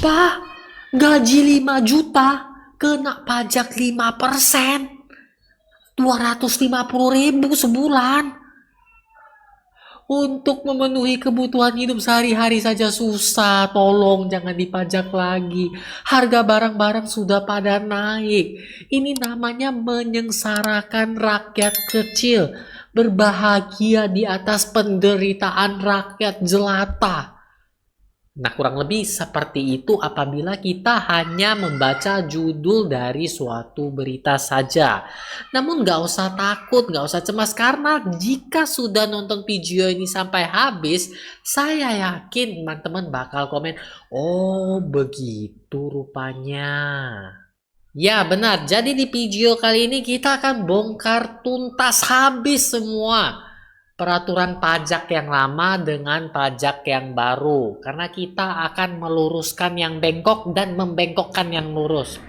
Apa? Gaji 5 juta kena pajak 5%. 250.000 sebulan. Untuk memenuhi kebutuhan hidup sehari-hari saja susah. Tolong jangan dipajak lagi. Harga barang-barang sudah pada naik. Ini namanya menyengsarakan rakyat kecil. Berbahagia di atas penderitaan rakyat jelata. Nah, kurang lebih seperti itu apabila kita hanya membaca judul dari suatu berita saja. Namun nggak usah takut, nggak usah cemas, karena jika sudah nonton video ini sampai habis, saya yakin teman-teman bakal komen, oh begitu rupanya. Ya benar, jadi di video kali ini kita akan bongkar tuntas habis semua peraturan pajak yang lama dengan pajak yang baru. Karena kita akan meluruskan yang bengkok dan membengkokkan yang lurus.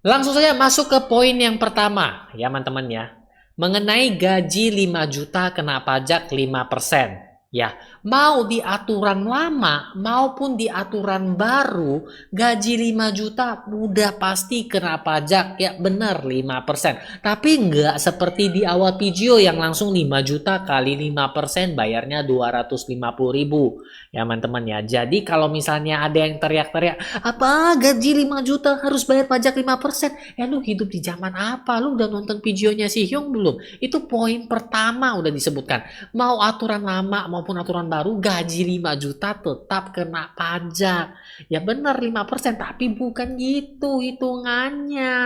Langsung saja masuk ke poin yang pertama ya teman-teman ya. Mengenai gaji 5 juta kena pajak 5%. Ya, mau di aturan lama maupun di aturan baru, gaji 5 juta udah pasti kena pajak. Ya benar 5%. Tapi nggak seperti di awal video yang langsung 5 juta kali 5% bayarnya 250.000. Ya teman-teman ya. Jadi kalau misalnya ada yang teriak-teriak, apa gaji 5 juta harus bayar pajak 5%? Lu hidup di zaman apa? Lu udah nonton videonya si Hyung belum? Itu poin pertama udah disebutkan. Mau aturan lama maupun aturan baru, gaji 5 juta tetap kena pajak. Ya benar 5%, tapi bukan gitu hitungannya.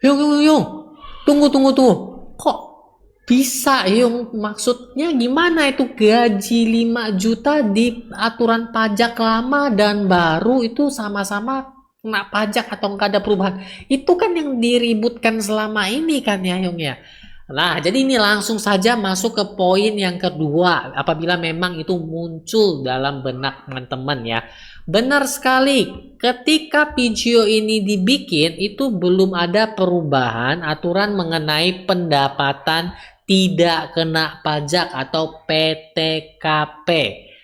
Yung. Tunggu. Kok bisa Yung? Maksudnya gimana itu gaji 5 juta di aturan pajak lama dan baru itu sama-sama kena pajak atau nggak ada perubahan? Itu kan yang diributkan selama ini kan ya Yung ya. Nah, jadi ini langsung saja masuk ke poin yang kedua apabila memang itu muncul dalam benak teman-teman ya. Benar sekali, ketika video ini dibikin itu belum ada perubahan aturan mengenai pendapatan tidak kena pajak atau PTKP.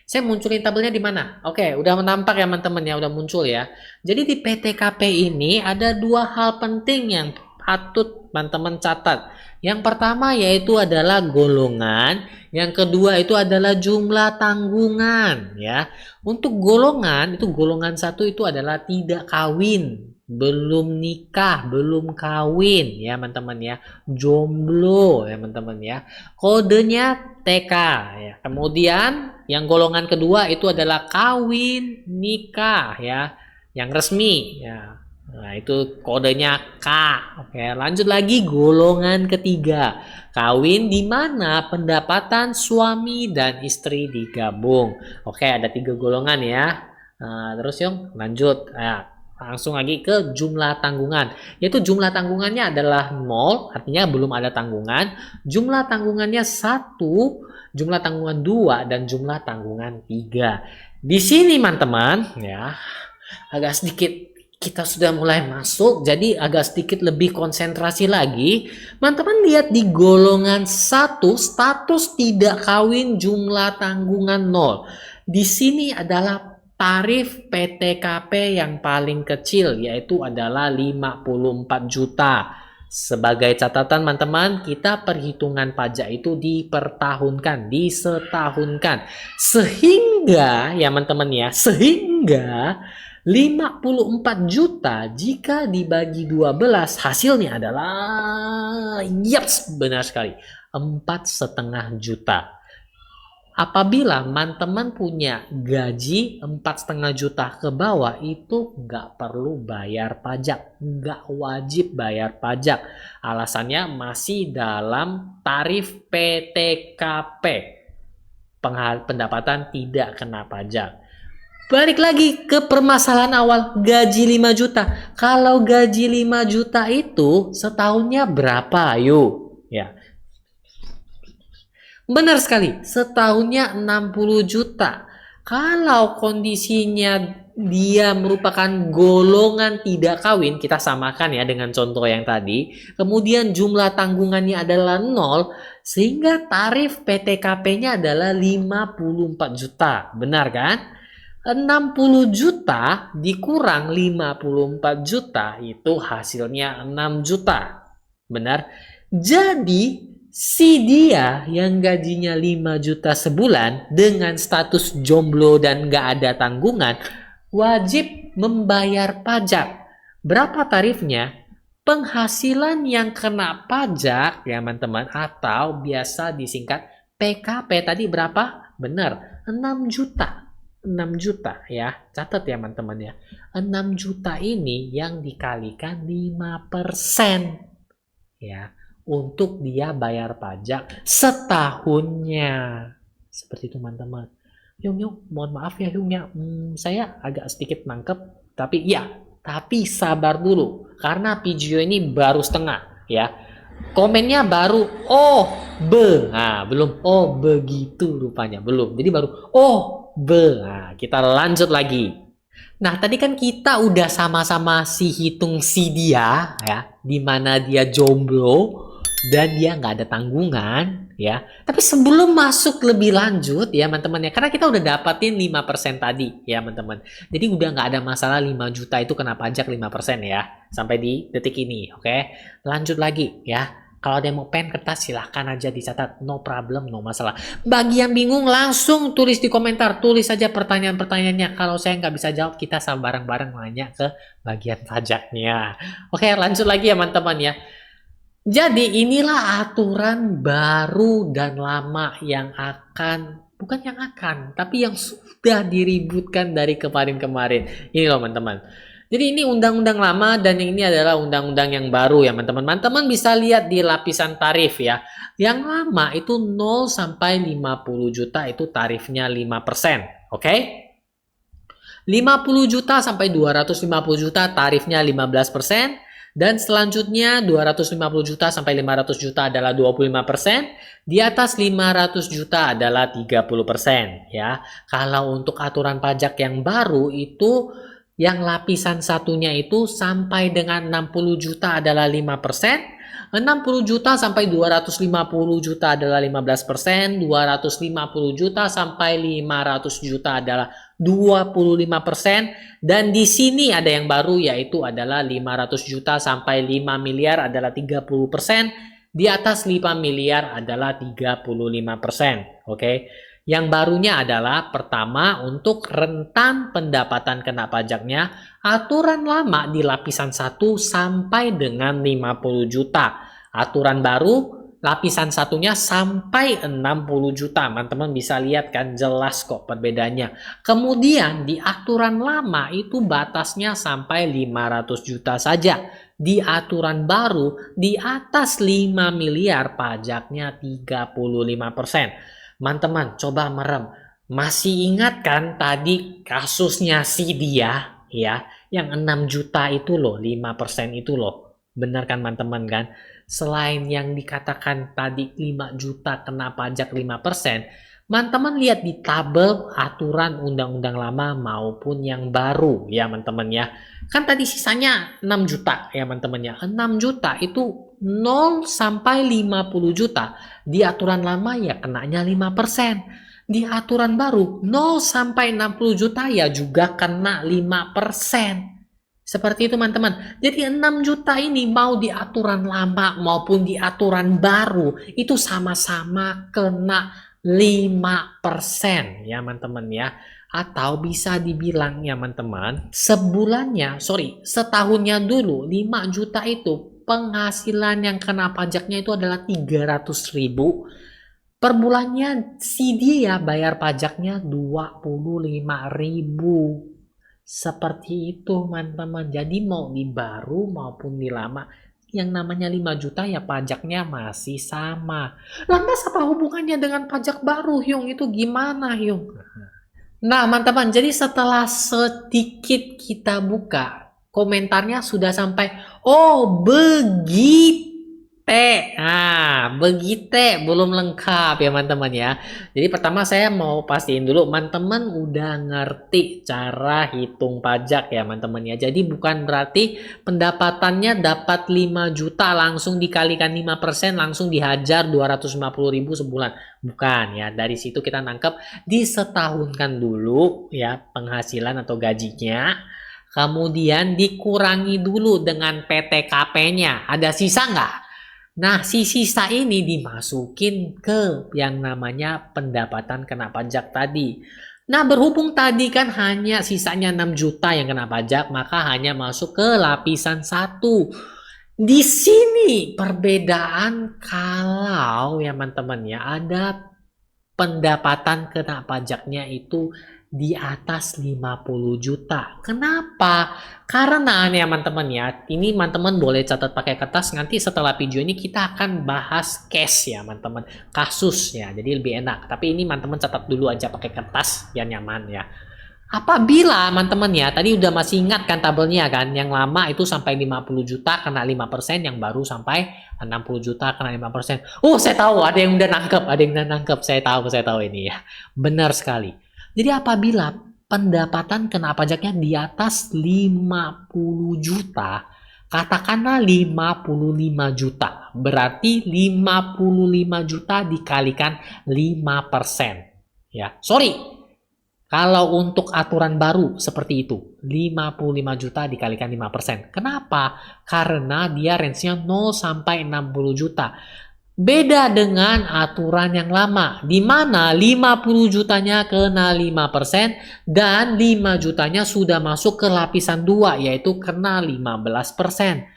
Saya munculin tabelnya di mana? Oke, udah nampak ya teman-teman ya, udah muncul ya. Jadi di PTKP ini ada dua hal penting yang patut teman-teman catat. Yang pertama yaitu adalah golongan, yang kedua itu adalah jumlah tanggungan ya. Untuk golongan itu golongan 1 itu adalah tidak kawin, belum nikah, belum kawin ya teman-teman ya. Jomblo ya teman-teman ya. Kodenya TK ya. Kemudian yang golongan kedua itu adalah kawin, nikah ya. Yang resmi ya. Nah, itu kodenya K. Oke, lanjut lagi golongan ketiga. Kawin di mana pendapatan suami dan istri digabung. Oke, ada 3 golongan ya. Nah, terus Yung, lanjut. Nah, langsung lagi ke jumlah tanggungan. Yaitu jumlah tanggungannya adalah 0, artinya belum ada tanggungan. Jumlah tanggungannya 1, jumlah tanggungan 2, dan jumlah tanggungan 3. Di sini teman-teman ya, agak sedikit kita sudah mulai masuk, jadi agak sedikit lebih konsentrasi lagi. Teman-teman lihat di golongan 1, status tidak kawin, jumlah tanggungan 0. Di sini adalah tarif PTKP yang paling kecil, yaitu adalah 54 juta. Sebagai catatan teman-teman, kita perhitungan pajak itu dipertahunkan, disetahunkan. Sehingga ya teman-teman ya, sehingga 54 juta jika dibagi 12 hasilnya adalah yaps, benar sekali 4,5 juta. Apabila teman-teman punya gaji 4,5 juta ke bawah itu nggak perlu bayar pajak, nggak wajib bayar pajak. Alasannya masih dalam tarif PTKP, pendapatan tidak kena pajak. Balik lagi ke permasalahan awal, gaji 5 juta. Kalau gaji 5 juta itu setahunnya berapa? Ayo. Ya. Benar sekali, setahunnya 60 juta. Kalau kondisinya dia merupakan golongan tidak kawin, kita samakan ya dengan contoh yang tadi. Kemudian jumlah tanggungannya adalah 0, sehingga tarif PTKP-nya adalah 54 juta. Benar kan? 60 juta dikurang 54 juta itu hasilnya 6 juta. Benar? Jadi si dia yang gajinya 5 juta sebulan dengan status jomblo dan gak ada tanggungan wajib membayar pajak. Berapa tarifnya? Penghasilan yang kena pajak ya teman-teman atau biasa disingkat PKP tadi berapa? Benar, 6 juta. 6 juta ya, catat ya teman-teman ya. 6 juta ini yang dikalikan 5% ya untuk dia bayar pajak setahunnya. Seperti itu teman-teman. Yung, mohon maaf ya Yung ya. Saya agak sedikit nangkep, tapi sabar dulu karena video ini baru setengah ya. Komennya baru oh nah belum oh begitu rupanya belum. Jadi baru oh nah, kita lanjut lagi. Nah, tadi kan kita udah sama-sama hitung si dia ya, di mana dia jomblo dan dia nggak ada tanggungan ya. Tapi sebelum masuk lebih lanjut ya teman-teman ya, karena kita udah dapatin 5% tadi ya teman-teman. Jadi udah nggak ada masalah 5 juta itu kena pajak 5% ya sampai di detik ini. Oke, lanjut lagi ya. Kalau ada yang mau pen kertas silahkan aja dicatat, no problem, no masalah. Bagi yang bingung langsung tulis di komentar, tulis saja pertanyaan-pertanyaannya. Kalau saya nggak bisa jawab, kita sama bareng-bareng nanya ke bagian pajaknya. Oke, lanjut lagi ya teman-teman ya. Jadi inilah aturan baru dan lama yang tapi yang sudah diributkan dari kemarin-kemarin. Ini loh teman-teman. Jadi ini undang-undang lama dan ini adalah undang-undang yang baru ya teman-teman. Teman-teman bisa lihat di lapisan tarif ya. Yang lama itu 0 sampai 50 juta itu tarifnya 5%. Oke? 50 juta sampai 250 juta tarifnya 15%. Dan selanjutnya 250 juta sampai 500 juta adalah 25%. Di atas 500 juta adalah 30% ya. Kalau untuk aturan pajak yang baru itu yang lapisan satunya itu sampai dengan 60 juta adalah 5%, 60 juta sampai 250 juta adalah 15%, 250 juta sampai 500 juta adalah 25%, dan di sini ada yang baru yaitu adalah 500 juta sampai 5 miliar adalah 30%, di atas 5 miliar adalah 35%, oke? Yang barunya adalah pertama untuk rentan pendapatan kena pajaknya, aturan lama di lapisan 1 sampai dengan 50 juta. Aturan baru lapisan satunya sampai 60 juta. Teman-teman bisa lihat kan jelas kok perbedaannya. Kemudian di aturan lama itu batasnya sampai 500 juta saja. Di aturan baru di atas 5 miliar pajaknya 35%. Teman-teman, coba merem. Masih ingat kan tadi kasusnya si dia ya, yang 6 juta itu loh, 5% itu loh. Benar kan teman-teman kan? Selain yang dikatakan tadi 5 juta kena pajak 5%, teman-teman lihat di tabel aturan undang-undang lama maupun yang baru ya teman-teman ya. Kan tadi sisanya 6 juta ya teman-teman ya. 6 juta itu 0 sampai 50 juta. Di aturan lama ya kenanya 5%. Di aturan baru 0 sampai 60 juta ya juga kena 5%. Seperti itu teman-teman. Jadi 6 juta ini mau di aturan lama maupun di aturan baru itu sama-sama kena 5% ya teman-teman ya. Atau bisa dibilang ya teman-teman, setahunnya dulu 5 juta itu penghasilan yang kena pajaknya itu adalah 300.000. Per bulannya si dia bayar pajaknya 25.000. Seperti itu teman-teman. Jadi mau di baru maupun di lama, yang namanya 5 juta ya pajaknya masih sama. Lantas apa hubungannya dengan pajak baru, Hyung? Itu gimana, Hyung? Nah, teman-teman, jadi setelah sedikit kita buka, komentarnya sudah sampai, oh begitu. Nah, begitu belum lengkap ya teman-teman ya. Jadi pertama saya mau pastiin dulu teman-teman udah ngerti cara hitung pajak ya teman-teman ya. Jadi bukan berarti pendapatannya dapat 5 juta langsung dikalikan 5% langsung dihajar 250.000 sebulan. Bukan ya. Dari situ kita nangkep disetahunkan dulu ya penghasilan atau gajinya. Kemudian dikurangi dulu dengan PTKP-nya. Ada sisa nggak? Nah, si sisa ini dimasukin ke yang namanya pendapatan kena pajak tadi. Nah, berhubung tadi kan hanya sisanya 6 juta yang kena pajak, maka hanya masuk ke lapisan 1. Di sini perbedaan kalau ya teman-teman ya, ada pendapatan kena pajaknya itu di atas 50 juta. Kenapa? Karena nih teman-teman ya, ini teman-teman boleh catat pakai kertas, nanti setelah video ini kita akan bahas case ya teman-teman, kasus ya, jadi lebih enak. Tapi ini teman-teman catat dulu aja pakai kertas biar nyaman ya. Apabila teman-teman ya, tadi udah masih ingat kan tabelnya kan, yang lama itu sampai 50 juta kena 5%, yang baru sampai 60 juta kena 5%. Oh, saya tahu ada yang udah nangkep, saya tahu ini ya. Benar sekali. Jadi apabila pendapatan kena pajaknya di atas 50 juta, katakanlah 55 juta, berarti 55 juta dikalikan 5%. Ya, sorry, kalau untuk aturan baru seperti itu, 55 juta dikalikan 5%. Kenapa? Karena dia range-nya 0 sampai 60 juta. Beda dengan aturan yang lama, di mana 50 jutanya kena 5% dan 5 jutanya sudah masuk ke lapisan 2, yaitu kena 15%.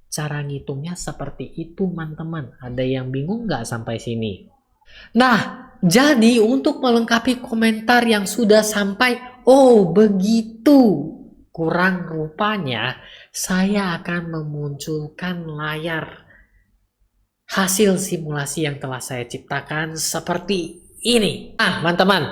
Cara ngitungnya seperti itu, teman-teman. Ada yang bingung nggak sampai sini? Nah, jadi untuk melengkapi komentar yang sudah sampai, oh begitu, kurang rupanya, saya akan memunculkan layar hasil simulasi yang telah saya ciptakan seperti ini. Nah, teman-teman.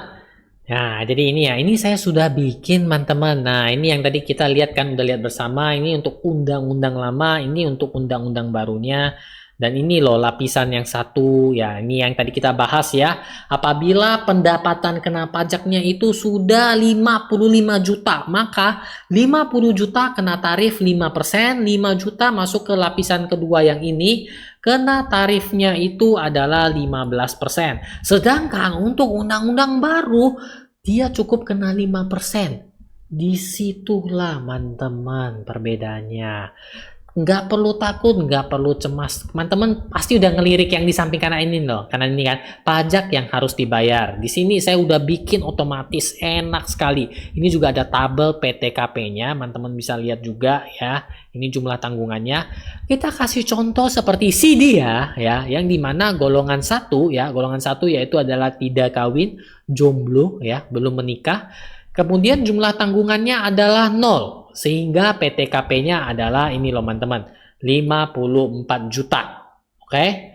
Nah, jadi ini ya. Ini saya sudah bikin, teman-teman. Nah, ini yang tadi kita lihat kan, udah lihat bersama. Ini untuk undang-undang lama, ini untuk undang-undang barunya. Dan ini loh lapisan yang satu. Ya, ini yang tadi kita bahas ya. Apabila pendapatan kena pajaknya itu sudah 55 juta, maka 50 juta kena tarif 5%, 5 juta masuk ke lapisan kedua yang ini, kena tarifnya itu adalah 15%. Sedangkan untuk undang-undang baru, dia cukup kena 5%. Disitulah teman-teman perbedaannya. Nggak perlu takut, nggak perlu cemas. Teman-teman pasti udah ngelirik yang di samping kanan ini loh. Karena ini kan pajak yang harus dibayar. Di sini saya udah bikin otomatis, enak sekali. Ini juga ada tabel PTKP-nya. Teman-teman bisa lihat juga ya. Ini jumlah tanggungannya. Kita kasih contoh seperti CD ya, yang dimana golongan 1 ya, golongan 1 yaitu adalah tidak kawin, jomblo ya, belum menikah. Kemudian jumlah tanggungannya adalah 0. Sehingga PTKP-nya adalah ini loh teman-teman, 54 juta. Oke.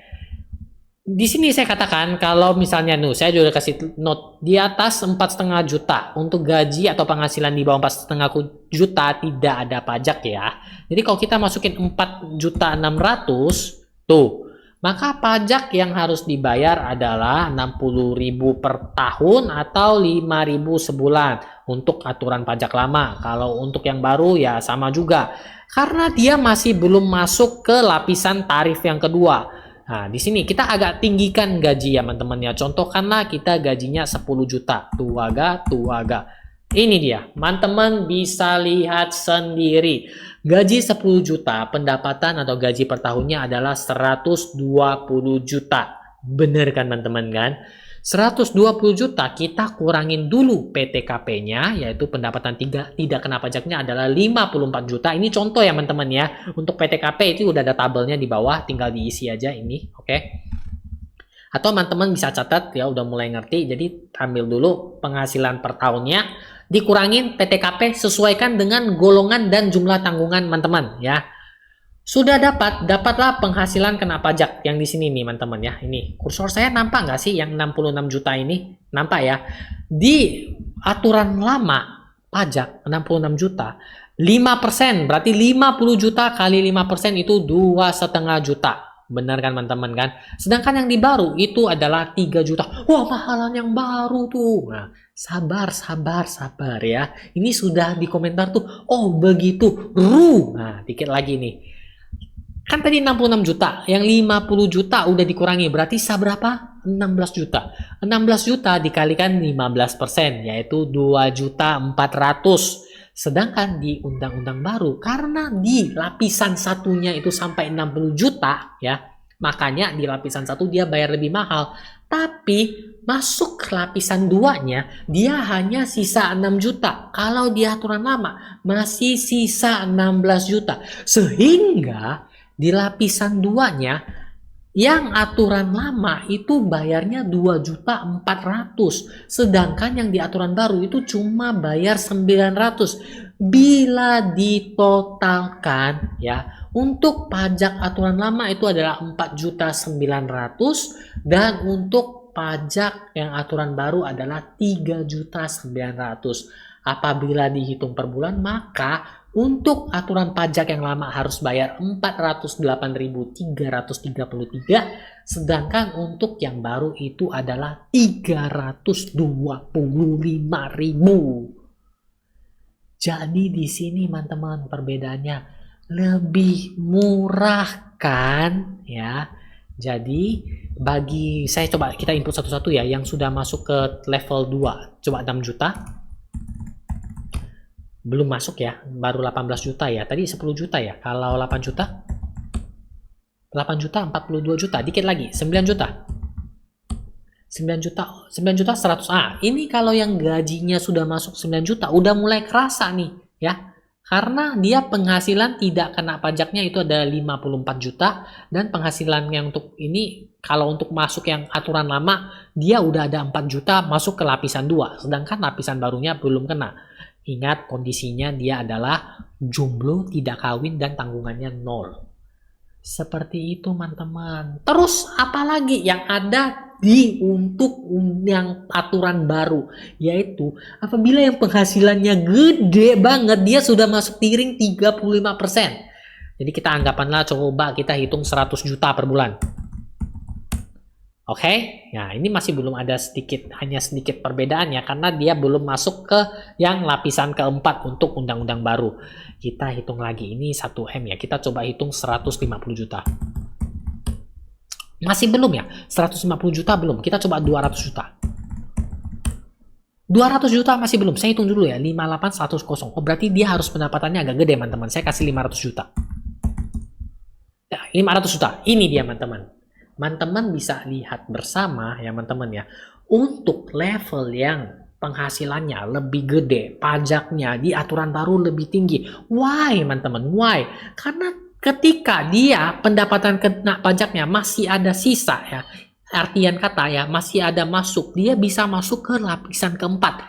Di sini saya katakan kalau misalnya saya juga kasih note di atas 4,5 juta untuk gaji atau penghasilan di bawah 4,5 juta tidak ada pajak ya. Jadi kalau kita masukin 4.600.000 tuh, maka pajak yang harus dibayar adalah 60.000 per tahun atau 5.000 sebulan untuk aturan pajak lama. Kalau untuk yang baru ya sama juga. Karena dia masih belum masuk ke lapisan tarif yang kedua. Nah, di sini kita agak tinggikan gaji ya teman-teman ya. Contohkanlah kita gajinya 10 juta. Tuh agak. Ini dia. Teman-teman bisa lihat sendiri. Gaji 10 juta, pendapatan atau gaji per tahunnya adalah 120 juta. Bener kan teman-teman kan? 120 juta kita kurangin dulu PTKP-nya, yaitu pendapatan tidak kena pajaknya adalah 54 juta. Ini contoh ya teman-teman ya. Untuk PTKP itu udah ada tabelnya di bawah, tinggal diisi aja ini, oke? Atau teman-teman bisa catat ya, udah mulai ngerti. Jadi ambil dulu penghasilan per tahunnya, dikurangin PTKP, sesuaikan dengan golongan dan jumlah tanggungan teman-teman ya. Sudah dapatlah penghasilan kena pajak yang di sini nih teman-teman ya. Ini kursor saya nampak nggak sih yang 66 juta ini? Nampak ya? Di aturan lama pajak 66 juta, 5% berarti 50 juta kali 5% itu 2,5 juta. Benar kan teman-teman kan? Sedangkan yang di baru itu adalah 3 juta. Wah, mahalan yang baru tuh. Nah, sabar ya. Ini sudah di komentar tuh. Oh, begitu. Nah, dikit lagi nih. Kan tadi 66 juta, yang 50 juta udah dikurangi, berarti sisa berapa? 16 juta. 16 juta dikalikan 15%, yaitu 2 juta 400. Sedangkan di undang-undang baru, karena di lapisan satunya itu sampai 60 juta, ya, makanya di lapisan satu dia bayar lebih mahal. Tapi masuk ke lapisan 2-nya, dia hanya sisa 6 juta. Kalau di aturan lama, masih sisa 16 juta. Sehingga di lapisan 2-nya yang aturan lama itu bayarnya 2.400.000, sedangkan yang di aturan baru itu cuma bayar 900. Bila ditotalkan ya, untuk pajak aturan lama itu adalah 4.900.000 dan untuk pajak yang aturan baru adalah 3.900.000. Apabila dihitung per bulan, maka untuk aturan pajak yang lama harus bayar 408.333, sedangkan untuk yang baru itu adalah 325.000. Jadi di sini teman-teman perbedaannya lebih murah kan ya. Jadi bagi saya, coba kita input satu-satu ya, yang sudah masuk ke level 2 coba 6 juta. Belum masuk ya, baru 18 juta ya. Tadi 10 juta ya. Kalau 8 juta 42 juta, dikit lagi 9 juta. 9 juta 100. Ini kalau yang gajinya sudah masuk 9 juta udah mulai kerasa nih ya. Karena dia penghasilan tidak kena pajaknya itu ada 54 juta, dan penghasilan yang untuk ini kalau untuk masuk yang aturan lama dia udah ada 4 juta masuk ke lapisan 2, sedangkan lapisan barunya belum kena. Ingat, kondisinya dia adalah jomblo, tidak kawin, dan tanggungannya 0. Seperti itu teman-teman. Terus apalagi yang ada untuk yang aturan baru, yaitu apabila yang penghasilannya gede banget, dia sudah masuk tiring 35%. Jadi kita anggapanlah, coba kita hitung 100 juta per bulan. Oke, nah ini masih belum ada hanya sedikit perbedaan ya, karena dia belum masuk ke yang lapisan keempat untuk undang-undang baru. Kita hitung lagi, ini 1M ya, kita coba hitung 150 juta. Masih belum ya, 150 juta belum, kita coba 200 juta. 200 juta masih belum, saya hitung dulu ya, 58110. Oh berarti dia harus pendapatannya agak gede teman-teman, saya kasih 500 juta. Ya, 500 juta, ini dia teman-teman. Teman-teman bisa lihat bersama ya teman-teman ya, untuk level yang penghasilannya lebih gede, pajaknya di aturan baru lebih tinggi. Why teman-teman? Why? Karena ketika dia pendapatan kena pajaknya masih ada sisa ya, artian kata ya, masih ada masuk, dia bisa masuk ke lapisan keempat.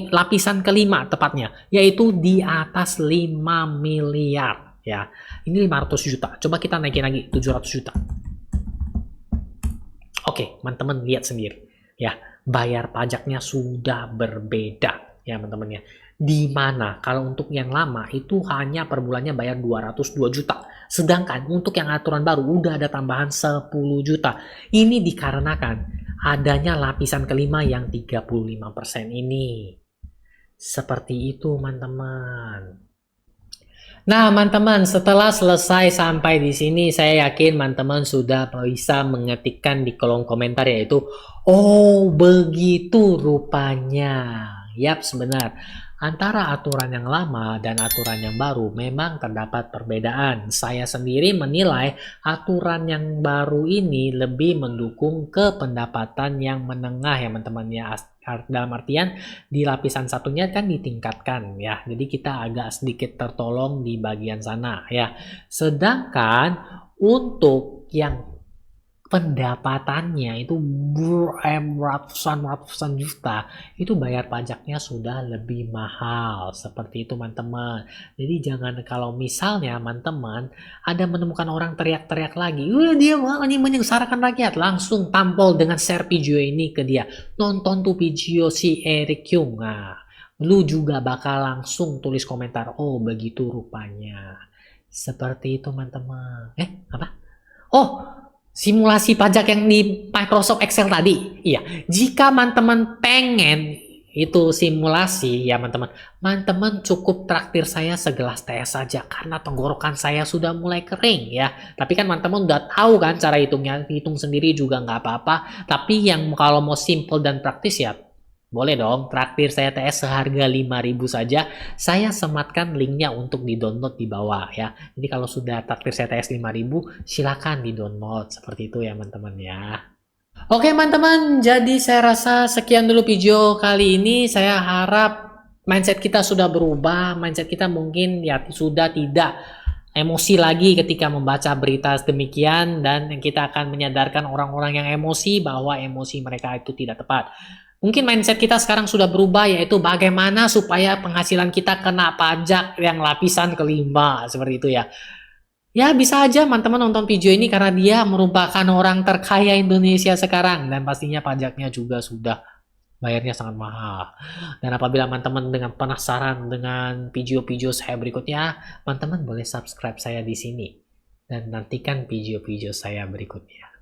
Lapisan kelima tepatnya, yaitu di atas 5 miliar ya. Ini 500 juta. Coba kita naikin lagi 700 juta. Oke, teman-teman lihat sendiri ya, bayar pajaknya sudah berbeda ya teman-teman ya. Di mana kalau untuk yang lama itu hanya per bulannya bayar 202 juta. Sedangkan untuk yang aturan baru udah ada tambahan 10 juta. Ini dikarenakan adanya lapisan kelima yang 35% ini. Seperti itu teman-teman. Nah, teman-teman, setelah selesai sampai di sini, saya yakin teman-teman sudah bisa mengetikkan di kolom komentar, yaitu, oh begitu rupanya. Yap, sebenar. Antara aturan yang lama dan aturan yang baru memang terdapat perbedaan. Saya sendiri menilai aturan yang baru ini lebih mendukung ke pendapatan yang menengah ya teman-teman ya. Dalam artian di lapisan satunya kan ditingkatkan ya. Jadi kita agak sedikit tertolong di bagian sana ya. Sedangkan untuk yang pendapatannya itu ratusan juta, itu bayar pajaknya sudah lebih mahal. Seperti itu teman-teman. Jadi jangan, kalau misalnya teman-teman ada menemukan orang teriak-teriak lagi, dia ini menyengsarakan rakyat, langsung tampol dengan share video ini ke dia. Nonton tuh video si Eric Yung. Nah, lu juga bakal langsung tulis komentar, oh begitu rupanya. Seperti itu teman-teman. Apa? Oh, simulasi pajak yang di Microsoft Excel tadi. Iya, jika teman-teman pengen itu simulasi ya teman-teman, teman-teman cukup traktir saya segelas teh saja karena tenggorokan saya sudah mulai kering ya. Tapi kan teman-teman udah tahu kan cara hitungnya, hitung sendiri juga nggak apa-apa. Tapi yang kalau mau simple dan praktis ya boleh dong, traktir saya TS seharga 5.000 saja. Saya sematkan linknya untuk di-download di bawah ya. Jadi kalau sudah traktir saya TS 5.000, silakan di-download. Seperti itu ya teman-teman ya. Oke teman-teman, jadi saya rasa sekian dulu video kali ini. Saya harap mindset kita sudah berubah. Mindset kita mungkin ya sudah tidak emosi lagi ketika membaca berita demikian. Dan kita akan menyadarkan orang-orang yang emosi bahwa emosi mereka itu tidak tepat. Mungkin mindset kita sekarang sudah berubah, yaitu bagaimana supaya penghasilan kita kena pajak yang lapisan kelima, seperti itu ya. Ya bisa aja teman-teman nonton video ini karena dia merupakan orang terkaya Indonesia sekarang. Dan pastinya pajaknya juga sudah bayarnya sangat mahal. Dan apabila teman-teman dengan penasaran dengan video-video saya berikutnya, teman-teman boleh subscribe saya di sini. Dan nantikan video-video saya berikutnya.